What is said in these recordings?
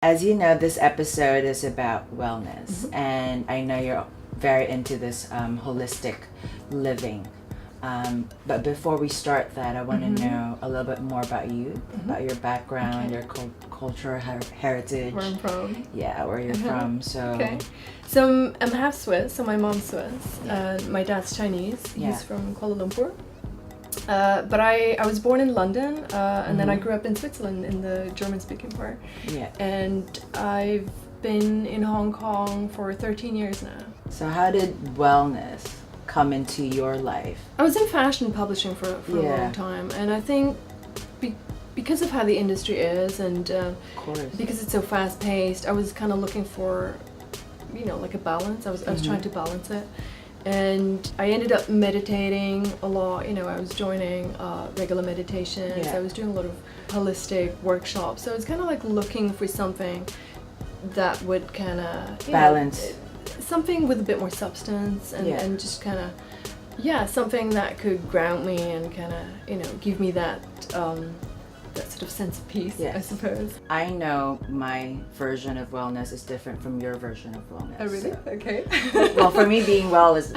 As you know, this episode is about wellness, and I know you're very into this holistic living. But before we start that, I want to know a little bit more about you, about your background, your cultural heritage. Where I'm from. Yeah, where you're from. So I'm half Swiss, so my mom's Swiss. My dad's Chinese. He's from Kuala Lumpur. But I was born in London, and then I grew up in Switzerland in the German-speaking part. Yeah. And I've been in Hong Kong for 13 years now. So how did wellness come into your life? I was in fashion publishing for a long time, and I think because of how the industry is, and because it's so fast-paced, I was kind of looking for, like a balance. I was trying to balance it. And I ended up meditating a lot. I was joining regular meditations. I was doing a lot of holistic workshops. So it's kind of like looking for something that would kind of balance, something with a bit more substance, and just kind of something that could ground me and kind of give me that sort of sense of peace, I suppose. I know my version of wellness is different from your version of wellness. Oh, really? So. Okay. Well, for me, wellness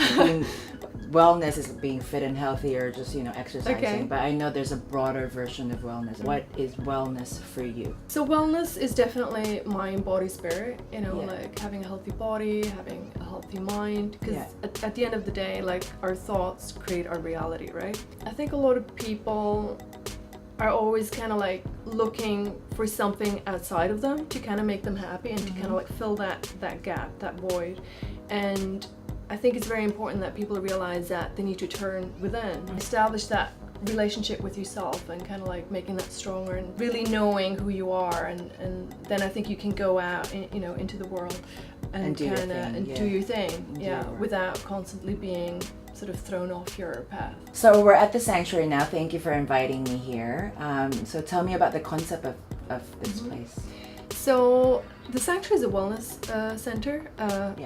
is being fit and healthy, or just exercising. Okay. But I know there's a broader version of wellness. What is wellness for you? So wellness is definitely mind, body, spirit. Like having a healthy body, having a healthy mind. Because at the end of the day, like our thoughts create our reality, right? I think a lot of people are always kind of like looking for something outside of them to kind of make them happy and to kind of like fill that gap, that void. And I think it's very important that people realize that they need to turn within, establish that relationship with yourself, and kind of like making that stronger and really knowing who you are, and then I think you can go out into the world and do do your thing, without constantly being sort of thrown off your path. So we're at the sanctuary now. Thank you for inviting me here. So tell me about the concept of this place. So the sanctuary is a wellness center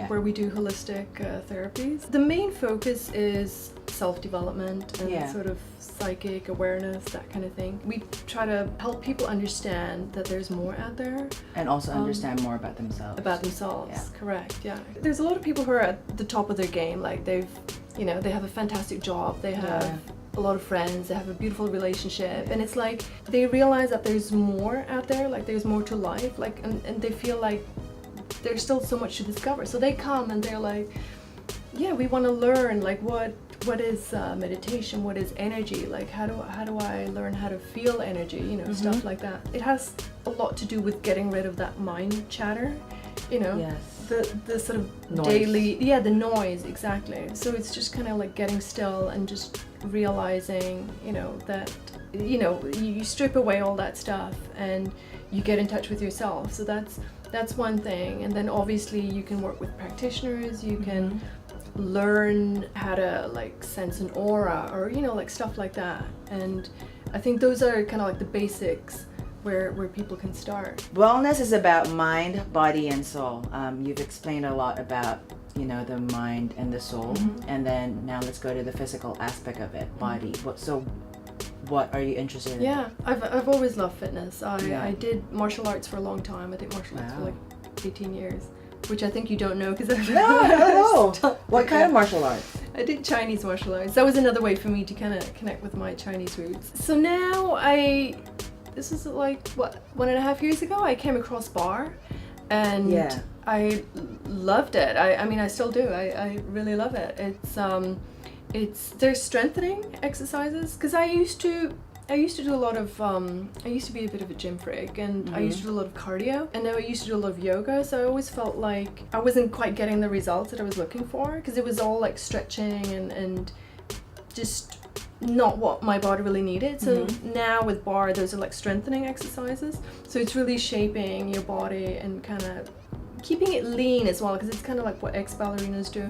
where we do holistic therapies. The main focus is self-development and sort of psychic awareness, that kind of thing. We try to help people understand that there's more out there. And also understand more about themselves. Correct, yeah. There's a lot of people who are at the top of their game, like they have a fantastic job, they have a lot of friends, they have a beautiful relationship, and it's like they realize that there's more out there, like there's more to life, like and they feel like there's still so much to discover. So they come and they're like, we want to learn, like what is meditation, what is energy, like how do I learn how to feel energy, stuff like that. It has a lot to do with getting rid of that mind chatter, the sort of noise. Daily, the noise, exactly. So it's just kind of like getting still and just realizing, that, you strip away all that stuff and you get in touch with yourself. So that's one thing. And then obviously you can work with practitioners, you can learn how to like sense an aura, or, like stuff like that. And I think those are kind of like the basics where people can start. Wellness is about mind, body, and soul. You've explained a lot about the mind and the soul, and then now let's go to the physical aspect of it, body. What are you interested in? I've always loved fitness. I did martial arts for a long time. I did martial arts for like 18 years, which I think you don't know because I've No. What kind of martial arts? I did Chinese martial arts. That was another way for me to kind of connect with my Chinese roots. So now this is like 1.5 years ago, I came across Barre, and I loved it. I mean I still do. I really love it. There's strengthening exercises, because I used to do a lot of I used to be a bit of a gym freak, and I used to do a lot of cardio, and now I used to do a lot of yoga. So I always felt like I wasn't quite getting the results that I was looking for, because it was all like stretching and just not what my body really needed. So now with Barre, those are like strengthening exercises. So it's really shaping your body and kind of keeping it lean as well, because it's kind of like what ex-ballerinas do.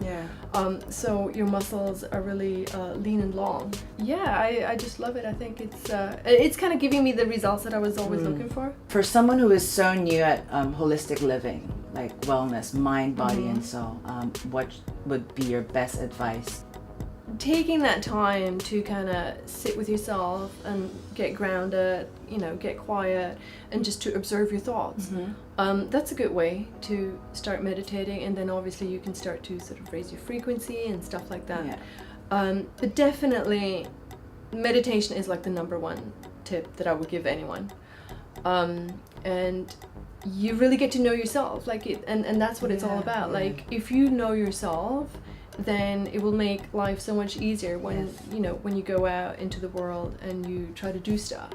So your muscles are really lean and long. I just love it. I think it's kind of giving me the results that I was always looking for. For someone who is so new at holistic living, like wellness, mind, body, and soul, what would be your best advice? taking that time to kind of sit with yourself and get grounded, you know, get quiet, and just to observe your thoughts. That's a good way to start meditating, and then obviously you can start to sort of raise your frequency and stuff like that. But definitely meditation is like the number one tip that I would give anyone. And you really get to know yourself, like it, and that's what it's all about. Like if you know yourself, then it will make life so much easier when you know, when you go out into the world and you try to do stuff.